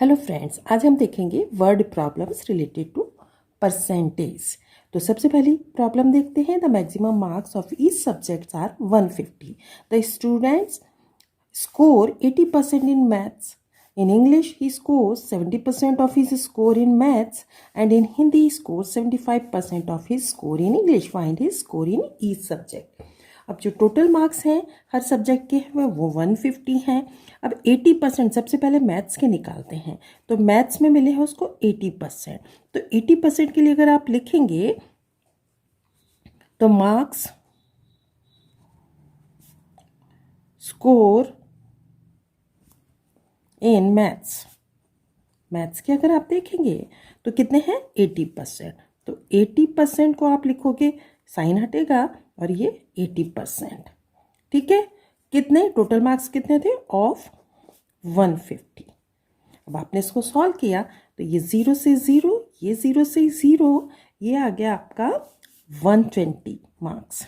Hello friends, आज हम देखेंगे word problems related to percentage. तो सबसे पहली प्रॉब्लम देखते हैं। The maximum marks of each subjects are 150। The students score 80% in maths. In English, he scores 70% of his score in maths, and in Hindi, he scores 75% of his score in English. Find his score in each subject. अब जो total marks हैं हर subject के हैं वो 150 हैं। अब 80% सबसे पहले मैथ्स के निकालते हैं। तो मैथ्स में मिले हैं उसको 80%। तो 80% के लिए अगर आप लिखेंगे तो मार्क्स स्कोर इन मैथ्स के अगर आप देखेंगे तो कितने हैं 80%। तो 80% को आप लिखोगे, साइन हटेगा और ये 80%। ठीक है, कितने टोटल मार्क्स कितने थे ऑफ 150। अब आपने इसको सॉल्व किया तो ये 0 से 0, ये 0 से 0, ये आ गया आपका 120 मार्क्स।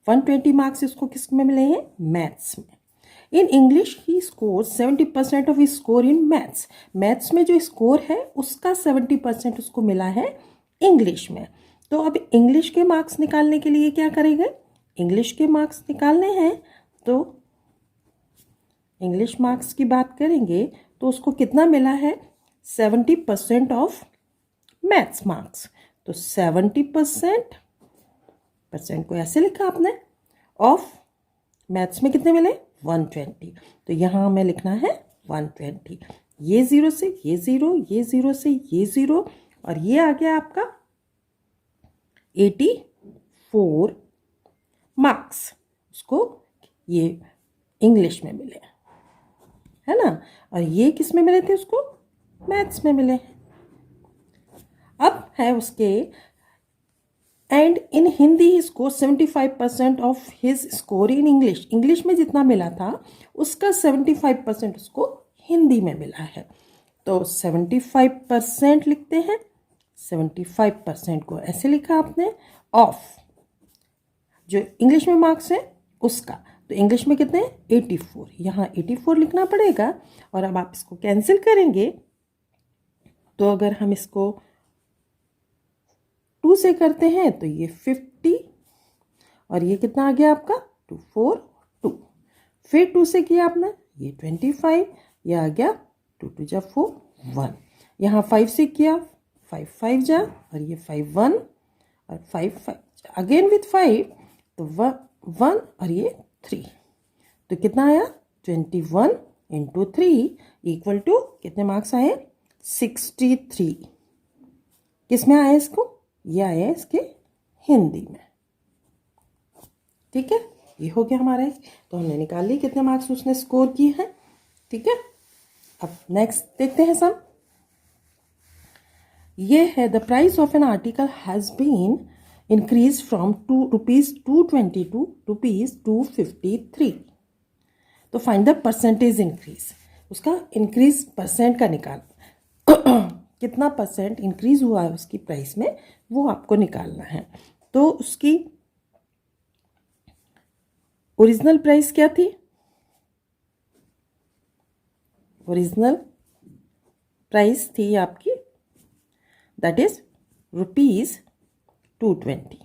120 मार्क्स इसको किस में मिले हैं? मैथ्स में। In English he score 70% of his score in maths. Maths में जो स्कोर है उसका 70% उसको मिला है इंग्लिश में। तो अब इंग्लिश के मार्क्स निकालने के लिए क्या करेंगे? इंग्लिश के मार्क्स निकालने हैं तो इंग्लिश मार्क्स की बात करेंगे तो उसको कितना मिला है? 70% ऑफ मैथ्स मार्क्स। तो 70% को ऐसे लिखा आपने, ऑफ मैथ्स में कितने मिले? 120। तो यहाँ हमें लिखना है 120। ये 0 से ये 0, ये 0 से ये 0, और ये आ गया आपका 84 मार्क्स उसको ये इंग्लिश में मिले, है ना। और ये किस में मिले थे उसको? मैथ्स में मिले। अब है उसके and in Hindi he score 75% of his score in English. English में जितना मिला था उसका 75% उसको हिंदी में मिला है। तो 75% लिखते हैं। 75% को ऐसे लिखा आपने, ऑफ जो इंग्लिश में मार्क्स है उसका। तो इंग्लिश में कितने? 84। यहाँ 84 लिखना पड़ेगा। और अब आप इसको कैंसिल करेंगे तो अगर हम इसको 2 से करते हैं तो ये 50, और ये कितना आ गया आपका? 242। फिर 2 से किया आपने, ये 25, ये आ गया 2 2 जा 4 1। यहाँ 5 से किया, 5 5 जा, और ये 5 1, और 5 5 अगेन विथ 5, तो 1 और ये 3। तो कितना आया? 21 इंटू 3 इक्वल टू कितने मार्क्स आए? 63। किस में आया इसको? ये आया इसके हिंदी में। ठीक है, ये हो गया हमारा। तो हमने निकाल ली कितने मार्क्स उसने स्कोर किए हैं। ठीक है, अब नेक्स्ट देखते हैं सम। ये है the price of an article has been increase from ₹220 to ₹253। तो फाइंड द परसेंटेज इंक्रीज। उसका इंक्रीज परसेंट का निकाल कितना परसेंट इंक्रीज हुआ है उसकी प्राइस में, वो आपको निकालना है। तो उसकी ओरिजिनल प्राइस क्या थी? ओरिजिनल प्राइस थी आपकी, दैट इज ₹220।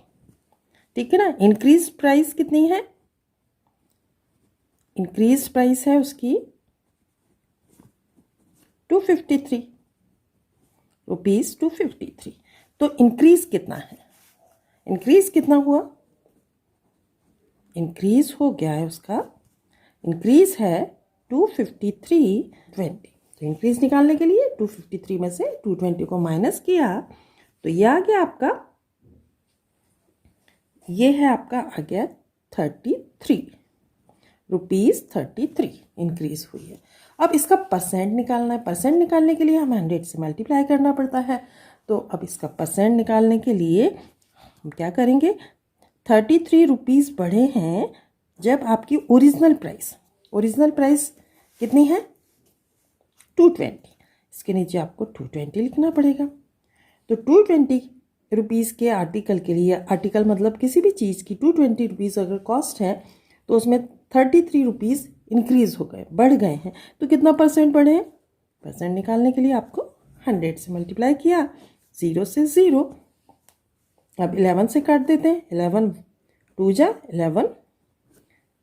ठीक है ना। इंक्रीज प्राइस कितनी है? इंक्रीज प्राइस है उसकी 253, ₹253। तो इंक्रीज कितना है? इंक्रीज कितना हुआ? इंक्रीज हो गया है उसका, इंक्रीज है 253.20। तो इंक्रीज निकालने के लिए 253 में से 220 को माइनस किया तो ये आ गया आपका, ये है आपका आ गया 33 ₹33 इंक्रीज हुई है। अब इसका परसेंट निकालना है। परसेंट निकालने के लिए हमें 100 से मल्टीप्लाई करना पड़ता है। तो अब इसका परसेंट निकालने के लिए हम क्या करेंगे? 33 रुपीज़ बढ़े हैं जब आपकी ओरिजिनल प्राइस कितनी है? 220। इसके नीचे आपको 220 लिखना पड़ेगा। तो 220 रुपीज़ के आर्टिकल के लिए, आर्टिकल मतलब किसी भी चीज़ की 220 रुपीज़ अगर कॉस्ट है तो उसमें 33 रुपीज़ इंक्रीज़ हो गए, बढ़ गए हैं। तो कितना परसेंट बढ़े हैं? परसेंट निकालने के लिए आपको 100 से मल्टीप्लाई किया, 0 से 0। अब 11 से काट देते हैं, 11 2 जा 11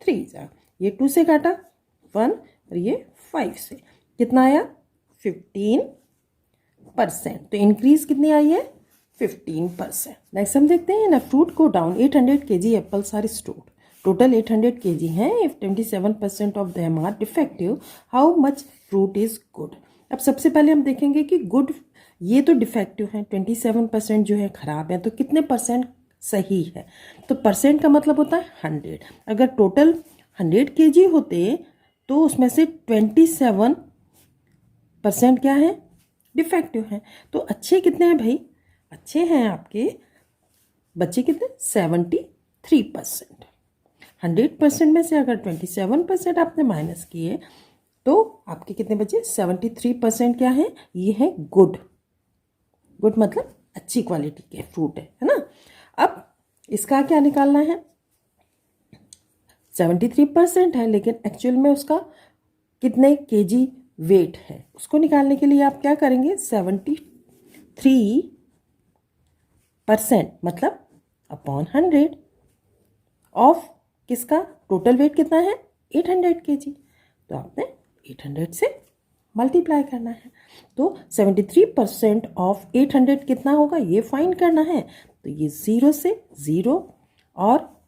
3 जा, ये 2 से काटा 1 और ये 5 से, कितना आया 15%। तो इंक्रीज कितनी आई है 15%। नेक्स्ट हम देखते हैं, ना फ्रूट को down 800 kg apples are stored, total 800 kg हैं, if 27% of them are defective how much fruit is good. अब सबसे पहले हम देखेंगे कि गुड, ये तो डिफेक्टिव है, 27% जो है खराब है, तो कितने परसेंट सही है। तो परसेंट का मतलब होता है 100। अगर टोटल 100 kg होते तो उसमें से 27% क्या है डिफेक्टिव है। तो अच्छे कितने हैं भाई, अच्छे हैं आपके बच्चे कितने 73%। 100% में से अगर 27% आपने माइनस किए तो आपके कितने बचे 73% क्या है, ये है गुड। गुड मतलब अच्छी क्वालिटी के फ्रूट है ना। अब इसका क्या निकालना है, 73% है लेकिन एक्चुअल में उसका कितने केजी वेट है, उसको निकालने के लिए आप क्या करेंगे 73% मतलब अपॉन 100 ऑफ किसका टोटल वेट कितना है 800 kg, तो आपने 800 से मल्टीप्लाई करना है। तो 73% ऑफ 800 कितना होगा ये फाइंड करना है। तो ये 0 से 0 और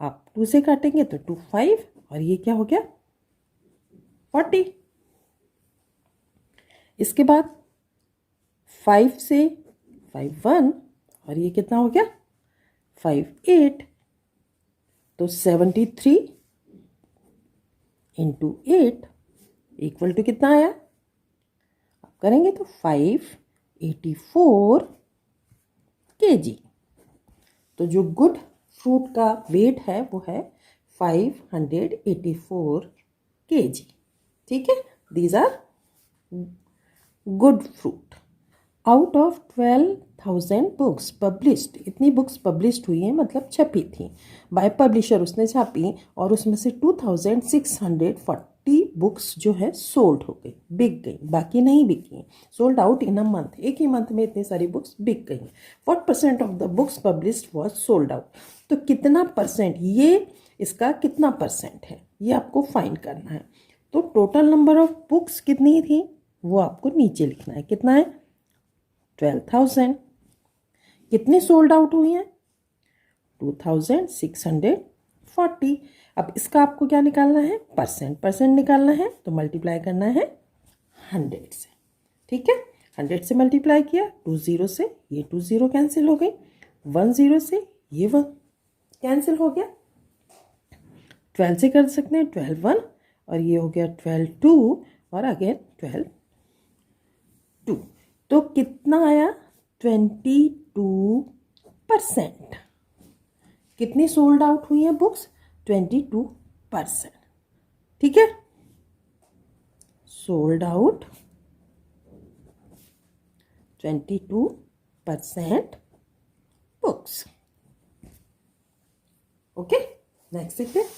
आप 2 से काटेंगे तो 2 5 और ये क्या हो गया 40। इसके बाद 5 से 5 1 और ये कितना हो गया 5 8। तो 73 इंटू 8 इक्वल टू कितना आया, आप करेंगे तो 584 kg। तो जो गुड फ्रूट का वेट है वो है 584 kg। ठीक है, these are good fruit. Out of 12,000 books published, इतनी बुक्स पब्लिश्ड हुई हैं मतलब छपी थी, बाय पब्लिशर उसने छापी, और उसमें से 2640 बुक्स जो है सोल्ड हो गई, बिक गई, बाकी नहीं बिकी। Sold out in a month, एक ही मंथ में इतनी सारी बुक्स बिक गई। 40% of the books published was sold out. तो कितना परसेंट, ये इसका कितना परसेंट है ये आपको फाइंड करना है। तो टोटल नंबर ऑफ बुक्स कितनी थी वो आपको नीचे लिखना है, कितना है 12,000। कितनी सोल्ड आउट हुई हैं 2640। अब इसका आपको क्या निकालना है परसेंट, परसेंट निकालना है तो मल्टीप्लाई करना है 100 से। ठीक है, 100 से मल्टीप्लाई किया, 20 से ये 20 कैंसिल हो गई, 10 से ये 1 कैंसिल हो गया, 12 से कर सकते हैं 12 1 और ये हो गया 12 2 और अगेन 12 2। तो कितना आया 22%। कितनी सोल्ड आउट हुई है बुक्स 22%। ठीक है, sold out 22% books. Okay, next देखते हैं।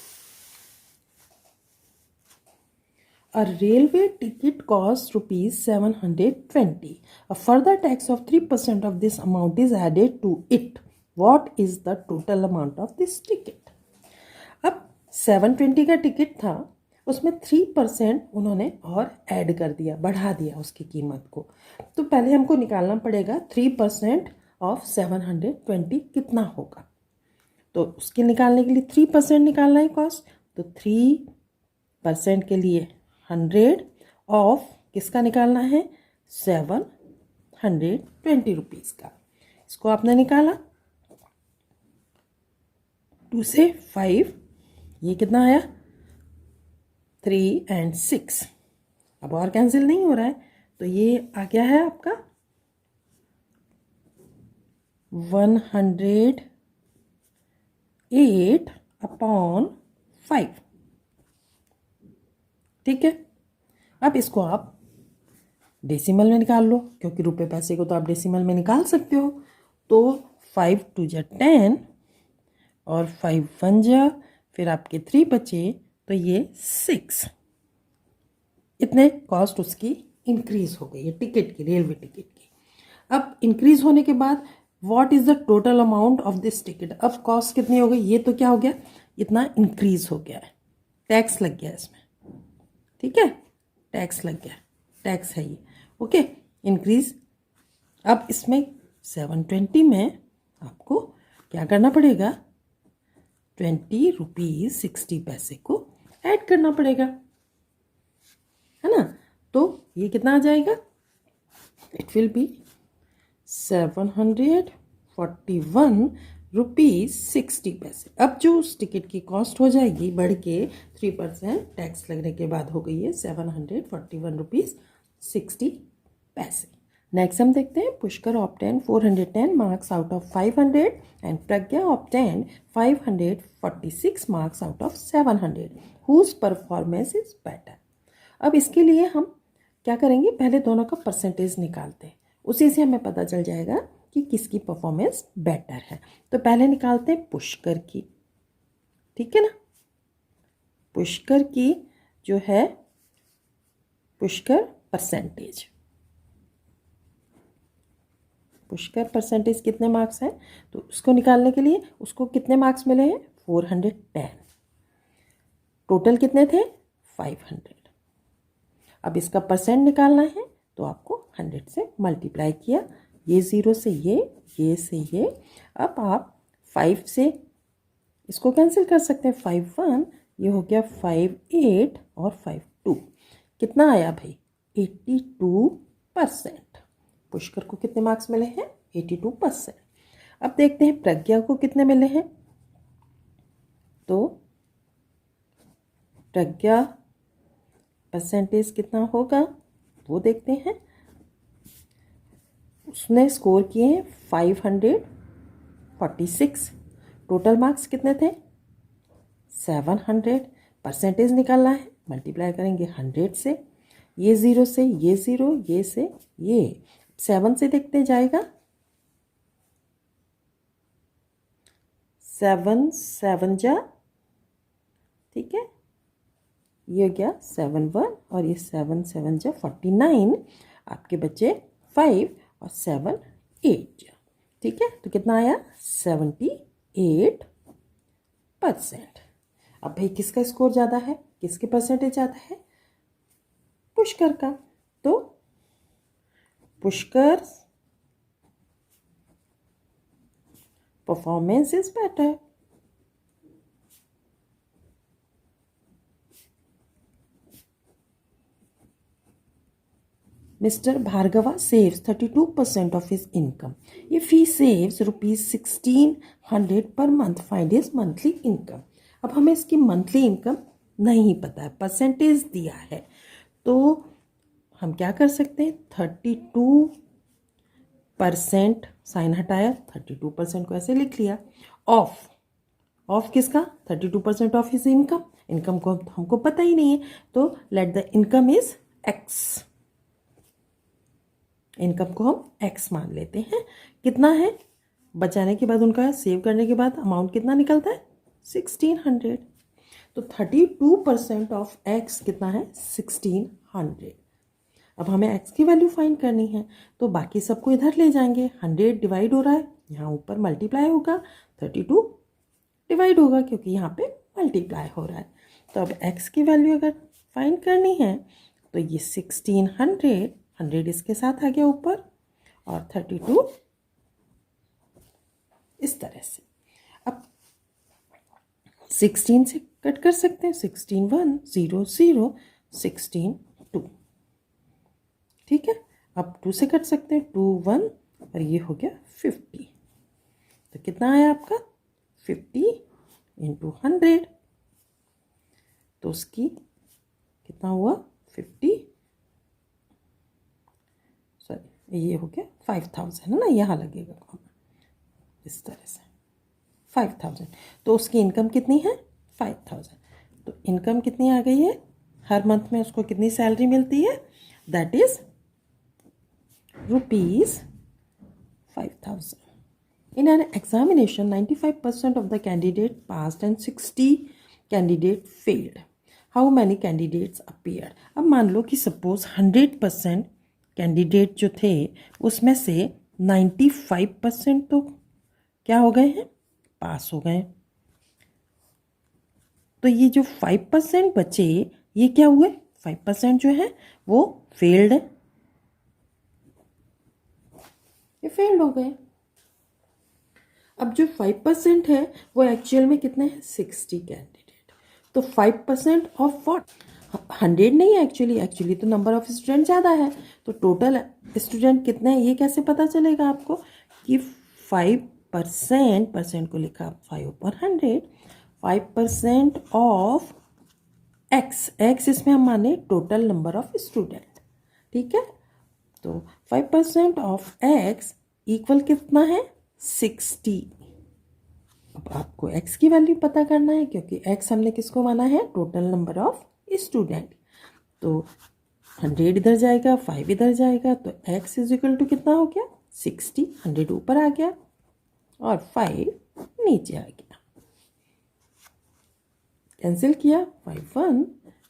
A railway ticket costs rupees 720. A further tax of 3% of this amount is added to it. What is the total amount of this ticket? अब 720 का ticket था, उसमें 3% उन्होंने और ऐड कर दिया, बढ़ा दिया उसकी कीमत को। तो पहले हमको निकालना पड़ेगा 3% ऑफ 720 कितना होगा। तो उसके निकालने के लिए 3% निकालना है कॉस्ट, तो 3% के लिए 100 ऑफ किसका निकालना है 720 रुपीज़ का। इसको आपने निकाला 2 से 5, ये कितना आया 3 और 6। अब और कैंसिल नहीं हो रहा है तो ये आ गया है आपका 108/5। ठीक है, अब इसको आप डेसिमल में निकाल लो, क्योंकि रुपए पैसे को तो आप डेसिमल में निकाल सकते हो। तो 5 2 जा 10 और 5 1 जा, फिर आपके 3 बचे तो ये 6, इतने कॉस्ट उसकी इंक्रीज हो गई है टिकट की, रेलवे टिकट की। अब इंक्रीज होने के बाद what is the total amount of this ticket, अब कॉस्ट कितनी हो गई, ये तो क्या हो गया, इतना इंक्रीज हो गया है, टैक्स लग गया इसमें, ठीक है, टैक्स लग गया, टैक्स है ये, ओके, इंक्रीज। अब इसमें 720 में आपको क्या करना पड़ेगा, 20 रुपीज 60 पैसे को ऐड करना पड़ेगा, है ना। तो ये कितना आ जाएगा, इट विल बी 741 रुपीज 60 पैसे। अब जो उस टिकट की कॉस्ट हो जाएगी बढ़ के 3% टैक्स लगने के बाद हो गई है 741 रुपीज 60 पैसे। नेक्स्ट हम देखते हैं, Pushkar obtain 410 marks out of 500 and Pragya obtain 546 marks out of 700 whose performance is better. अब इसके लिए हम क्या करेंगे, पहले दोनों का परसेंटेज निकालते हैं, उसी से हमें पता चल जाएगा कि किसकी परफॉर्मेंस बेटर है। तो पहले निकालते हैं पुष्कर की, ठीक है ना। पुष्कर की जो है, पुष्कर परसेंटेज, पुष्कर परसेंटेज कितने मार्क्स हैं, तो उसको निकालने के लिए उसको कितने मार्क्स मिले हैं, 410, टोटल कितने थे 500। अब इसका परसेंट निकालना है तो आपको 100 से मल्टीप्लाई किया, ये 0 से ये से ये। अब आप 5 से इसको कैंसिल कर सकते हैं, 5 1, ये हो गया 5 8 और 5 2, कितना आया भाई 82%। पुष्कर को कितने मार्क्स मिले हैं, 82%। अब देखते हैं प्रज्ञा को कितने मिले हैं, तो प्रज्ञा परसेंटेज कितना होगा वो देखते हैं। उसने स्कोर किए हैं 546, टोटल मार्क्स कितने थे 700, परसेंटेज निकालना है, मल्टीप्लाई करेंगे 100 से, ये 0 से ये 0, ये से ये 7 से देखते जाएगा, 7 7 जा, ठीक है, ये हो गया 7 1 और ये 7 7 जा 49, आपके बच्चे 5 और 7 8, ठीक है। तो कितना आया 78%। अब भाई किसका स्कोर ज़्यादा है, किसके परसेंटेज ज़्यादा है, पुष्कर का। तो Pushkar performance is better. Mr. Bhargava saves 32% of his income. If he saves rupees 1600 per month, find his monthly income. अब हमें इसकी मंथली इनकम नहीं पता है, परसेंटेज दिया है, तो हम क्या कर सकते हैं, 32%, साइन हटाया, 32% को ऐसे लिख लिया, ऑफ किसका, 32% ऑफ हिज इनकम, इनकम को हमको पता ही नहीं है, तो let the income is x, income को हम एक्स मान लेते हैं। कितना है, बचाने के बाद उनका सेव करने के बाद अमाउंट कितना निकलता है 1600, तो 32% ऑफ एक्स कितना है 1600। अब हमें एक्स की वैल्यू फाइंड करनी है, तो बाकी सबको इधर ले जाएंगे, 100 डिवाइड हो रहा है, यहाँ ऊपर मल्टीप्लाई होगा, 32 डिवाइड होगा क्योंकि यहाँ पे मल्टीप्लाई हो रहा है। तो अब एक्स की वैल्यू अगर फाइंड करनी है तो ये 1600, 100 इसके साथ आ गया ऊपर और 32 इस तरह से। अब 16 से कट कर सकते हैं, 16 1 0 0 16 2, ठीक है। अब 2 से कट सकते हैं, 2 1 और ये हो गया 50, तो कितना आया आपका 50 इंटू 100, तो उसकी कितना हुआ 50, सॉरी ये हो गया 5000 है ना, यहाँ लगेगा कॉमा इस तरह से 5000, तो उसकी इनकम कितनी है 5000। तो इनकम कितनी आ गई है, हर मंथ में उसको कितनी सैलरी मिलती है, that is ₹5000। In an examination, 95% of the candidate passed and 60 candidate failed. How many candidates appear. अब मान लो कि सपोज 100% कैंडिडेट जो थे उसमें से 95% तो क्या हो गए हैं, पास हो गए। तो ये जो 5% बचे ये क्या हुए, 5% जो है वो फेल्ड है, ये फेल्ड हो गए। अब जो 5% है वो एक्चुअल में कितने हैं, 60 कैंडिडेट। तो 5% ऑफ व्हाट, 100 नहीं है एक्चुअली तो नंबर ऑफ स्टूडेंट ज़्यादा है। तो टोटल स्टूडेंट कितने हैं ये कैसे पता चलेगा आपको, कि 5% परसेंट को लिखा 5/100, 5% ऑफ एक्स इसमें हम माने टोटल नंबर ऑफ स्टूडेंट, ठीक है। तो 5% ऑफ एक्स इक्वल कितना है, 60। अब आपको x की वैल्यू पता करना है क्योंकि x हमने किसको माना है, टोटल नंबर ऑफ स्टूडेंट। तो 100 इधर जाएगा, 5 इधर जाएगा, तो x इज इक्वल टू कितना हो गया, 60। 100 ऊपर आ गया और 5 नीचे आ गया। कैंसिल किया, 5 1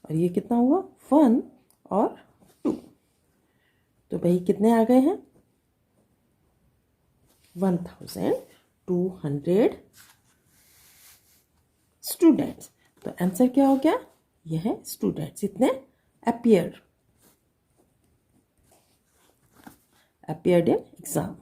और ये कितना हुआ, 1 और 2। तो भाई कितने आ गए हैं, 1200 स्टूडेंट्स। तो आंसर क्या हो गया, यह है स्टूडेंट्स इतने appeared in exam।